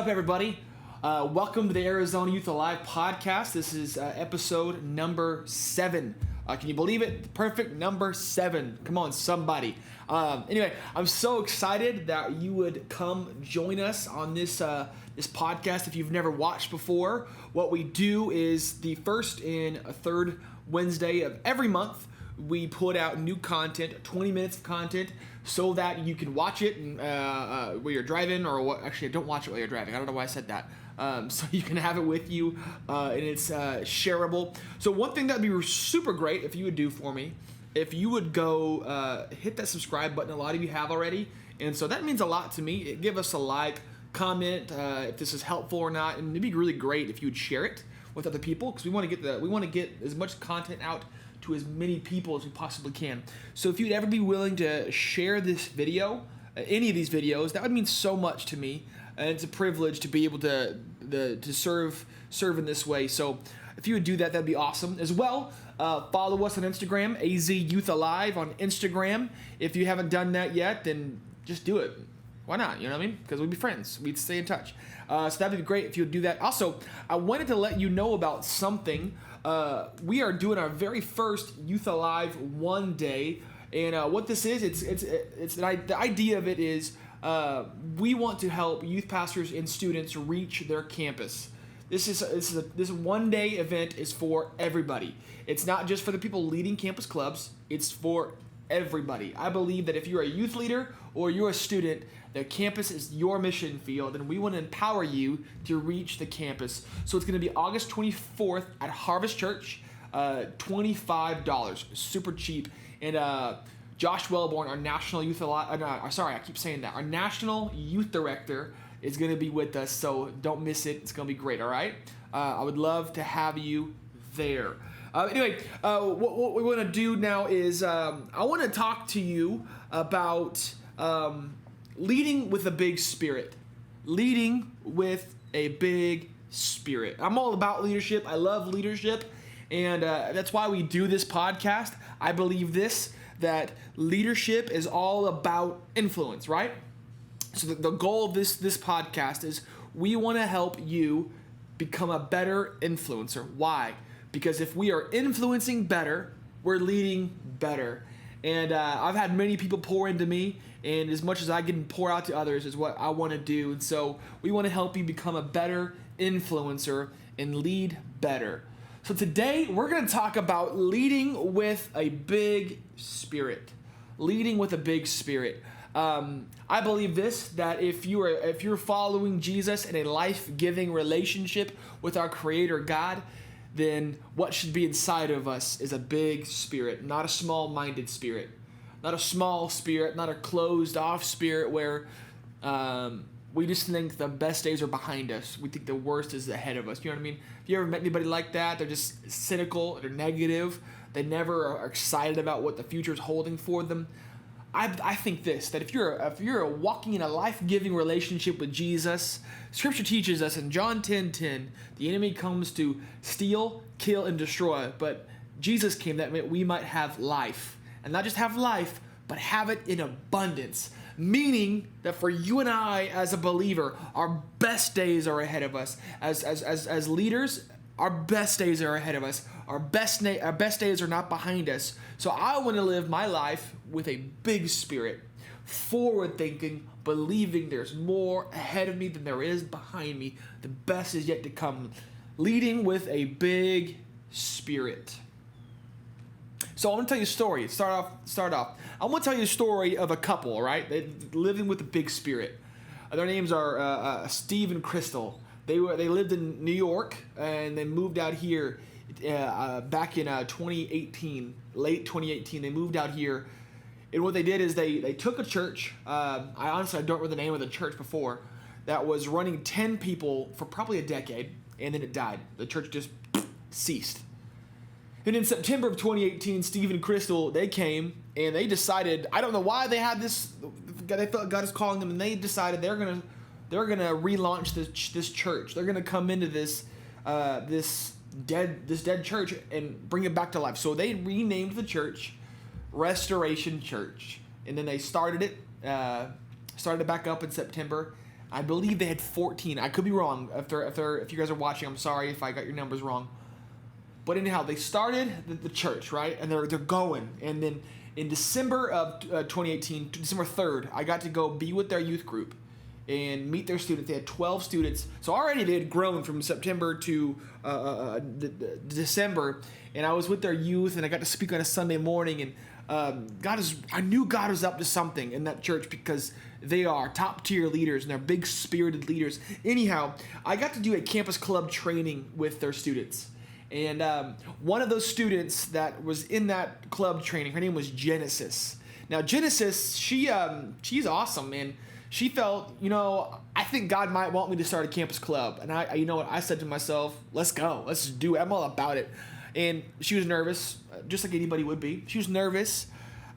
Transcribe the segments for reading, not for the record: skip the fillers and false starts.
up, everybody? Welcome to the Arizona Youth Alive podcast. This is episode number 7. Can you believe it? Perfect number 7. Come on, somebody. Anyway, I'm so excited that you would come join us on this podcast. If you've never watched before, what we do is the first and third Wednesday of every month, we put out new content, 20 minutes of content, so that you can watch it while you're driving, or what? Actually, don't watch it while you're driving. I don't know why I said that. So you can have it with you, and it's shareable. So one thing that would be super great if you would do for me, if you would go hit that subscribe button. A lot of you have already, and so that means a lot to me. Give us a like, comment if this is helpful or not, and it'd be really great if you would share it with other people, because we want to get as much content out to as many people as we possibly can. So if you'd ever be willing to share this video, any of these videos, that would mean so much to me. And it's a privilege to be able to serve in this way. So if you would do that, that'd be awesome. As well, follow us on Instagram, AZ Youth Alive on Instagram. If you haven't done that yet, then just do it. Why not? You know what I mean? Because we'd be friends. We'd stay in touch. So that'd be great if you would do that. Also, I wanted to let you know about something. We are doing our very first Youth Alive one day. And what this is, the idea of it is we want to help youth pastors and students reach their campus. This one-day event is for everybody. It's not just for the people leading campus clubs. It's for everybody. I believe that if you're a youth leader or you're a student, the campus is your mission field, and we want to empower you to reach the campus. So it's going to be August 24th at Harvest Church, $25, super cheap. And Josh Wellborn, our National Youth our National Youth Director is going to be with us, so don't miss it. It's going to be great, all right? I would love to have you there. Anyway, what we want to do now is I want to talk to you about leading with a big spirit. Leading with a big spirit. I'm all about leadership. I love leadership, and that's why we do this podcast. I believe that leadership is all about influence, right? So the goal of this podcast is we want to help you become a better influencer. Why? Because if we are influencing better, we're leading better. And I've had many people pour into me, and as much as I can pour out to others is what I want to do. And so we want to help you become a better influencer and lead better. So today we're going to talk about leading with a big spirit. Leading with a big spirit. I believe that if you're following Jesus in a life-giving relationship with our Creator God, then what should be inside of us is a big spirit, not a small-minded spirit, not a small spirit, not a closed-off spirit where we just think the best days are behind us. We think the worst is ahead of us. You know what I mean? If you ever met anybody like that, they're just cynical, they're negative, they never are excited about what the future is holding for them. I think that if you're walking in a life-giving relationship with Jesus, Scripture teaches us in John 10:10, the enemy comes to steal, kill, and destroy. But Jesus came that we might have life, and not just have life, but have it in abundance. Meaning that for you and I, as a believer, our best days are ahead of us. As leaders, our best days are ahead of us. Our best days are not behind us. So I want to live my life with a big spirit, forward thinking, believing there's more ahead of me than there is behind me. The best is yet to come. Leading with a big spirit. So I'm going to tell you a story. Start off. I'm going to tell you a story of a couple, right? They're living with a big spirit. Their names are Steve and Crystal. They lived in New York, and they moved out here back in 2018, late 2018. They moved out here, and what they did is they took a church. I don't remember the name of the church before, that was running 10 people for probably a decade, and then it died. The church just ceased. And in September of 2018, Steve and Crystal, they came, and they decided, I don't know why they had this, they felt God is calling them, and they decided they're gonna relaunch this church. They're gonna come into this dead church and bring it back to life. So they renamed the church Restoration Church, and then they started it back up in September. I believe they had 14. I could be wrong. If you guys are watching, I'm sorry if I got your numbers wrong. But anyhow, they started the church, right? And they're going. And then in December of 2018, December 3rd, I got to go be with their youth group and meet their students. They had 12 students. So already they had grown from September to December. And I was with their youth, and I got to speak on a Sunday morning. And I knew God was up to something in that church because they are top-tier leaders, and they're big-spirited leaders. Anyhow, I got to do a campus club training with their students. And one of those students that was in that club training, her name was Genesis. Now, Genesis, she's awesome, man. She felt, I think God might want me to start a campus club. And I said to myself, let's go. Let's do it. I'm all about it. And she was nervous, just like anybody would be. She was nervous.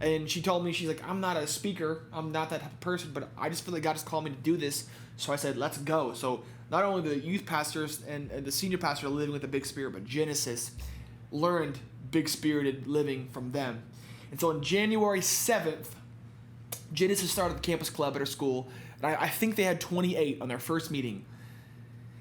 And she told me, she's like, I'm not a speaker. I'm not that type of person, but I just feel like God has called me to do this. So I said, let's go. So not only the youth pastors and the senior pastor are living with the big spirit, but Genesis learned big-spirited living from them. And so on January 7th, Genesis started the campus club at her school. And I think they had 28 on their first meeting.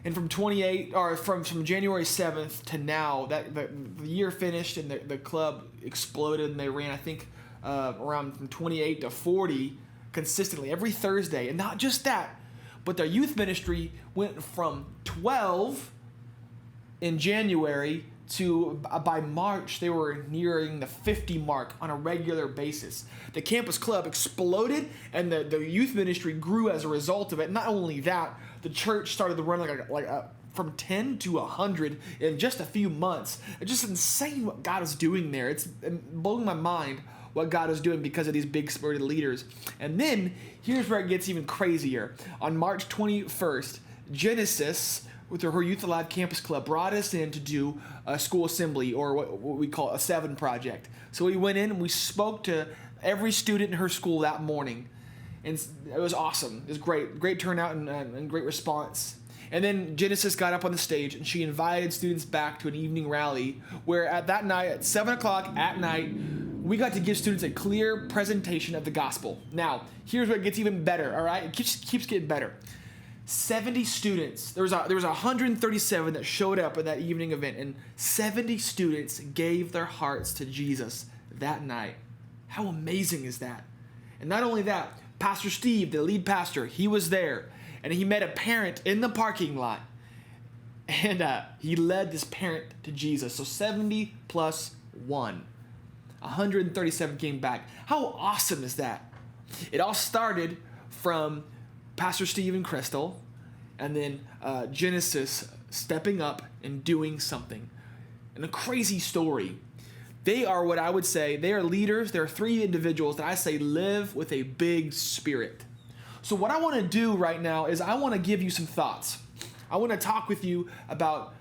And from January 7th to now, the year finished and the club exploded, and they ran, I think, around from 28 to 40 consistently every Thursday. And not just that, but their youth ministry went from 12 in January to by March, they were nearing the 50 mark on a regular basis. The campus club exploded, and the youth ministry grew as a result of it. Not only that, the church started to run from 10 to 100 in just a few months. It's just insane what God is doing there. It's blowing my mind what God is doing because of these big-spirited leaders. And then, here's where it gets even crazier. On March 21st, Genesis, with her Youth Alive Campus Club, brought us in to do a school assembly, or what we call a 7 project. So we went in and we spoke to every student in her school that morning. And it was awesome. It was great turnout and great response. And then Genesis got up on the stage and she invited students back to an evening rally where at that night, at 7 o'clock at night, we got to give students a clear presentation of the gospel. Now, here's where it gets even better, all right? It keeps getting better. 70 students. There was 137 that showed up at that evening event, and 70 students gave their hearts to Jesus that night. How amazing is that? And not only that, Pastor Steve, the lead pastor, he was there, and he met a parent in the parking lot, and he led this parent to Jesus. So 70 plus 1. 137 came back. How awesome is that? It all started from Pastor Steve and Crystal, and then Genesis stepping up and doing something. And a crazy story. They are what I would say, they are leaders. There are 3 individuals that I say live with a big spirit. So what I want to do right now is I want to give you some thoughts. I want to talk with you about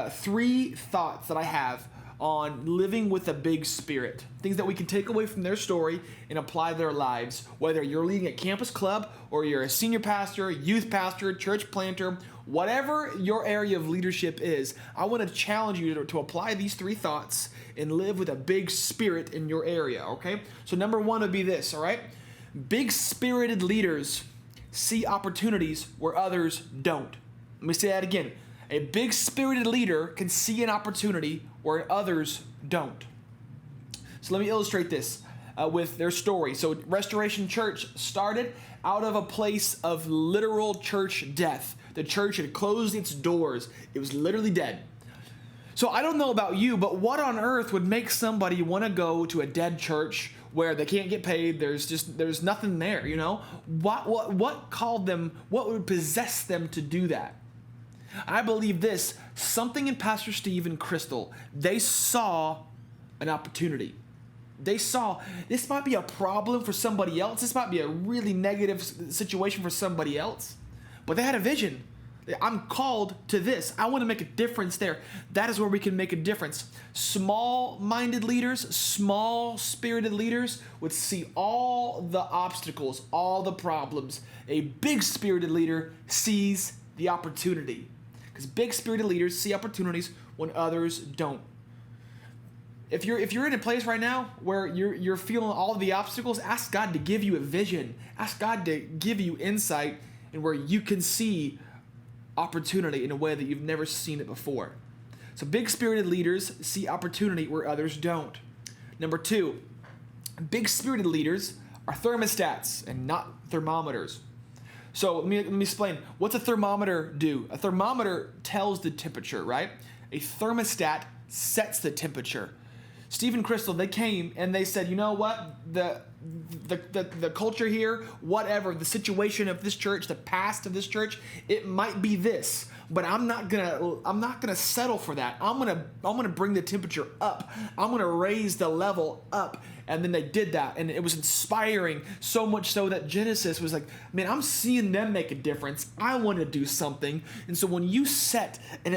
3 thoughts that I have on living with a big spirit. Things that we can take away from their story and apply to their lives. Whether you're leading a campus club or you're a senior pastor, youth pastor, church planter, whatever your area of leadership is, I want to challenge you to apply these 3 thoughts and live with a big spirit in your area, okay? So number 1 would be this, all right? Big-spirited leaders see opportunities where others don't. Let me say that again. A big-spirited leader can see an opportunity where others don't. So let me illustrate this with their story. So Restoration Church started out of a place of literal church death. The church had closed its doors. It was literally dead. So I don't know about you, but what on earth would make somebody want to go to a dead church where they can't get paid? There's nothing there, you know? What called them? What would possess them to do that? I believe this, something in Pastor Steve and Crystal, they saw an opportunity. They saw this might be a problem for somebody else. This might be a really negative situation for somebody else. But they had a vision. I'm called to this. I want to make a difference there. That is where we can make a difference. Small-minded leaders, small-spirited leaders would see all the obstacles, all the problems. A big-spirited leader sees the opportunity. Because big-spirited leaders see opportunities when others don't. If you're in a place right now where you're feeling all of the obstacles, ask God to give you a vision. Ask God to give you insight and where you can see opportunity in a way that you've never seen it before. So big-spirited leaders see opportunity where others don't. Number 2, big-spirited leaders are thermostats and not thermometers. So let me explain. What's a thermometer do? A thermometer tells the temperature, right? A thermostat sets the temperature. Steve and Crystal, they came and they said, you know what? The culture here, whatever, the situation of this church, the past of this church, it might be this, but I'm not gonna settle for that. I'm gonna bring the temperature up. I'm gonna raise the level up. And then they did that, and it was inspiring, so much so that Genesis was like, man, I'm seeing them make a difference. I want to do something. And so when you set an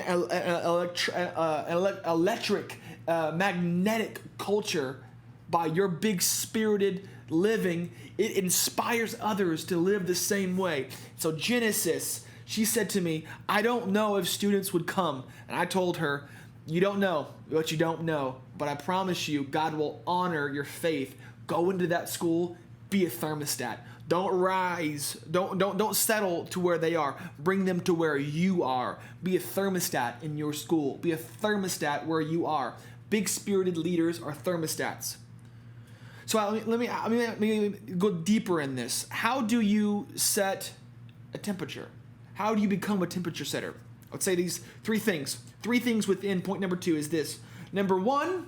electric, magnetic culture by your big-spirited living, it inspires others to live the same way. So Genesis, she said to me, I don't know if students would come. And I told her, you don't know what you don't know, but I promise you, God will honor your faith. Go into that school, be a thermostat. Don't rise. Don't settle to where they are. Bring them to where you are. Be a thermostat in your school. Be a thermostat where you are. Big-spirited leaders are thermostats. So let me go deeper in this. How do you set a temperature? How do you become a temperature setter? Let's say these 3 things. 3 things within point number 2 is this. Number 1,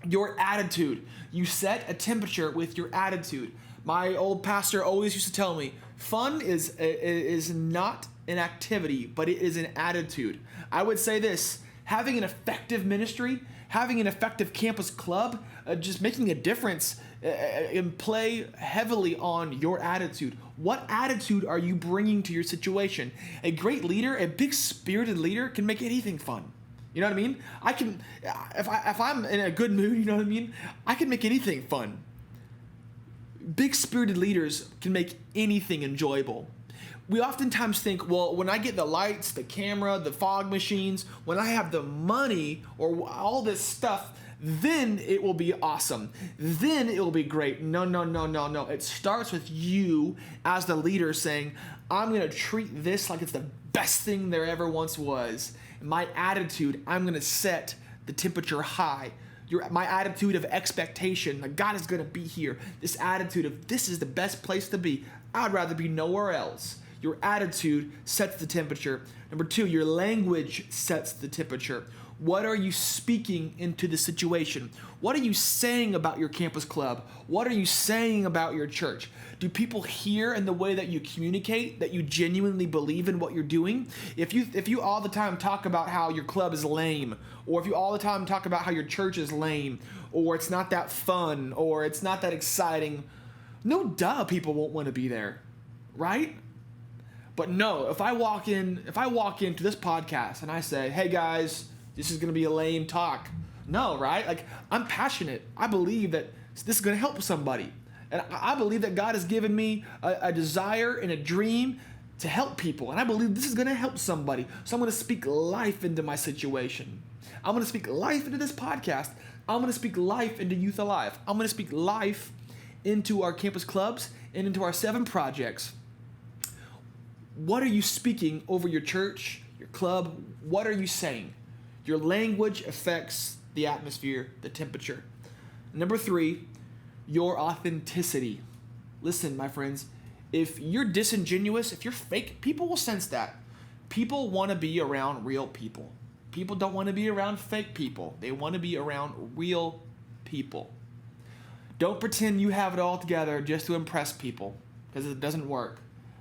your attitude. You set a temperature with your attitude. My old pastor always used to tell me, fun is not an activity, but it is an attitude. I would say this, having an effective ministry, having an effective campus club, just making a difference and play heavily on your attitude. What attitude are you bringing to your situation? A great leader, a big-spirited leader can make anything fun. You know what I mean? I can, if I'm in a good mood, you know what I mean? I can make anything fun. Big-spirited leaders can make anything enjoyable. We oftentimes think, well, when I get the lights, the camera, the fog machines, when I have the money or all this stuff, then it will be awesome. Then it will be great. No. It starts with you as the leader saying, I'm going to treat this like it's the best thing there ever once was. My attitude, I'm going to set the temperature high. My attitude of expectation, like God is going to be here. This attitude of this is the best place to be. I'd rather be nowhere else. Your attitude sets the temperature. Number 2, your language sets the temperature. What are you speaking into the situation? What are you saying about your campus club? What are you saying about your church? Do people hear in the way that you communicate that you genuinely believe in what you're doing? If you all the time talk about how your club is lame, or if you all the time talk about how your church is lame, or it's not that fun, or it's not that exciting, no duh, people won't want to be there, right? But no, if I walk into this podcast and I say, hey guys, this is going to be a lame talk. No, right? Like, I'm passionate. I believe that this is going to help somebody. And I believe that God has given me a desire and a dream to help people. And I believe this is going to help somebody. So I'm going to speak life into my situation. I'm going to speak life into this podcast. I'm going to speak life into Youth Alive. I'm going to speak life into our campus clubs and into our 7 projects. What are you speaking over your church, your club? What are you saying? Your language affects the atmosphere, the temperature. Number 3, your authenticity. Listen, my friends, if you're disingenuous, if you're fake, people will sense that. People want to be around real people. People don't want to be around fake people. They want to be around real people. Don't pretend you have it all together just to impress people, because it doesn't work.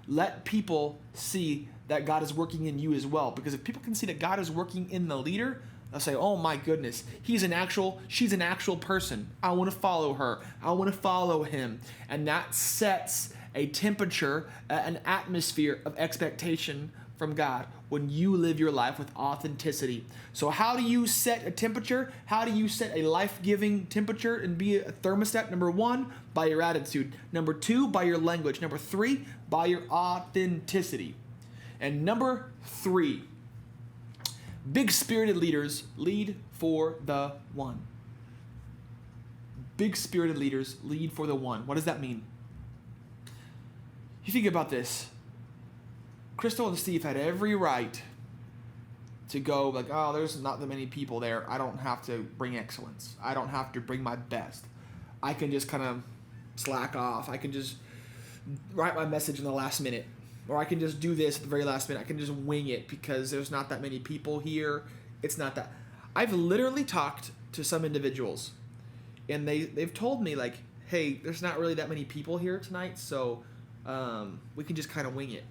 Let people see that God is working in you as well. Because if people can see that God is working in the leader, they'll say, oh my goodness, she's an actual person. I want to follow her. I want to follow him. And that sets a temperature, an atmosphere of expectation from God when you live your life with authenticity. So how do you set a temperature? How do you set a life-giving temperature and be a thermostat? Number 1, by your attitude. Number 2, by your language. Number 3, by your authenticity. And number 3, big-spirited leaders lead for the one. Big-spirited leaders lead for the one. What does that mean? You think about this. Crystal and Steve had every right to go like, oh, there's not that many people there. I don't have to bring excellence. I don't have to bring my best. I can just kind of slack off. I can just write my message in the last minute. Or I can just do this at the very last minute. I can just wing it because there's not that many people here. It's not that. I've literally talked to some individuals, and they've told me, like, hey, there's not really that many people here tonight, so we can just kind of wing it.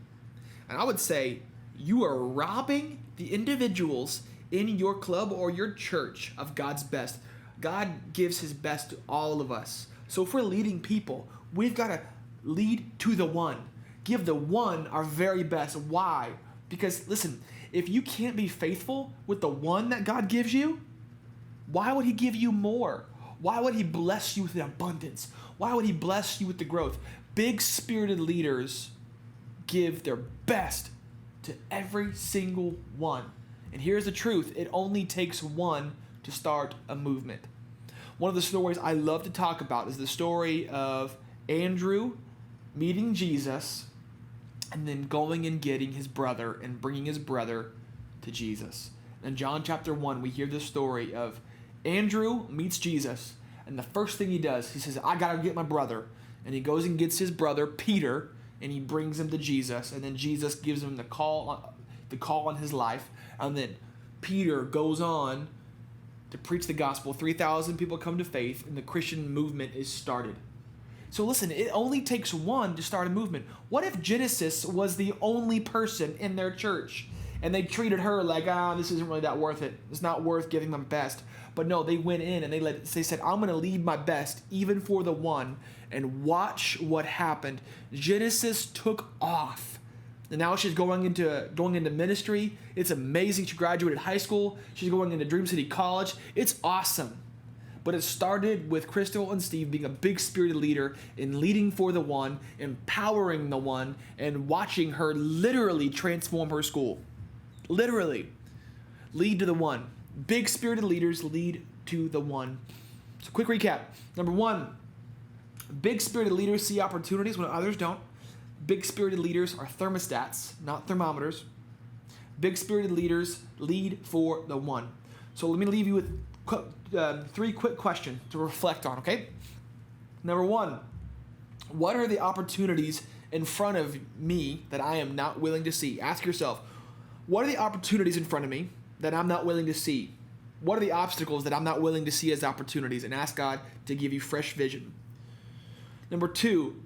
And I would say you are robbing the individuals in your club or your church of God's best. God gives his best to all of us. So if we're leading people, we've got to lead to the one. Give the one our very best. Why? Because, listen, if you can't be faithful with the one that God gives you, why would he give you more? Why would he bless you with the abundance? Why would he bless you with the growth? Big-spirited leaders give their best to every single one. And here's the truth. It only takes one to start a movement. One of the stories I love to talk about is the story of Andrew meeting Jesus and then going and getting his brother and bringing his brother to Jesus. In John chapter 1, we hear the story of Andrew meets Jesus, and the first thing he does, he says, I got to get my brother. And he goes and gets his brother, Peter, and he brings him to Jesus. And then Jesus gives him the call on his life. And then Peter goes on to preach the gospel. 3,000 people come to faith, and the Christian movement is started. So listen, it only takes one to start a movement. What if Genesis was the only person in their church, and they treated her like, this isn't really that worth it. It's not worth giving my best. But no, they went in and they said, I'm going to lead my best, even for the one, and watch what happened. Genesis took off. And now she's going into ministry. It's amazing. She graduated high school. She's going into Dream City College. It's awesome. But it started with Crystal and Steve being a big-spirited leader in leading for the one, empowering the one, and watching her literally transform her school. Literally. Lead to the one. Big-spirited leaders lead to the one. So quick recap. Number one, big-spirited leaders see opportunities when others don't. Big-spirited leaders are thermostats, not thermometers. Big-spirited leaders lead for the one. So let me leave you with 3 quick questions to reflect on, okay? Number one, what are the opportunities in front of me that I am not willing to see? Ask yourself, what are the opportunities in front of me that I'm not willing to see? What are the obstacles that I'm not willing to see as opportunities? And ask God to give you fresh vision. Number two,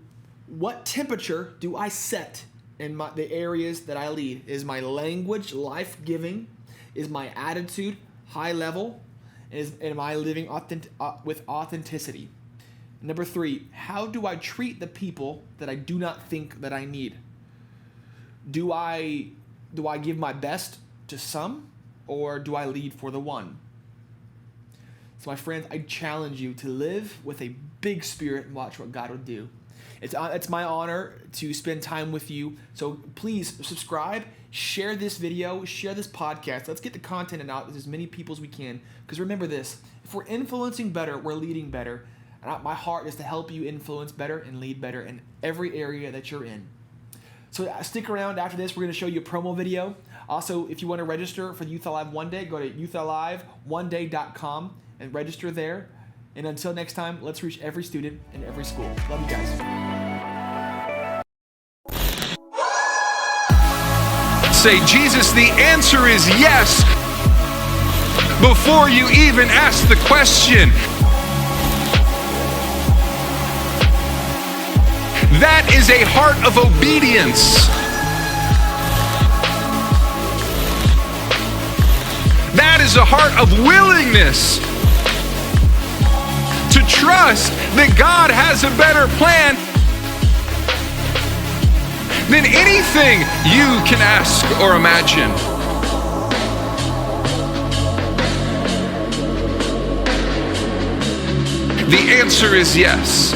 what temperature do I set in the areas that I lead? Is my language life-giving? Is my attitude high level? Am I living with authenticity? Number three, how do I treat the people that I do not think that I need? Do I give my best to some, or do I lead for the one? So my friends, I challenge you to live with a big spirit and watch what God will do. It's my honor to spend time with you. So please subscribe, share this video, share this podcast. Let's get the content out to as many people as we can. Because remember this, if we're influencing better, we're leading better. And my heart is to help you influence better and lead better in every area that you're in. So stick around after this. We're going to show you a promo video. Also, if you want to register for the Youth Alive One Day, go to youthaliveenday.com and register there. And until next time, let's reach every student in every school. Love you guys. Say, Jesus, the answer is yes before you even ask the question. That is a heart of obedience. That is a heart of willingness to trust that God has a better plan than anything you can ask or imagine. The answer is yes.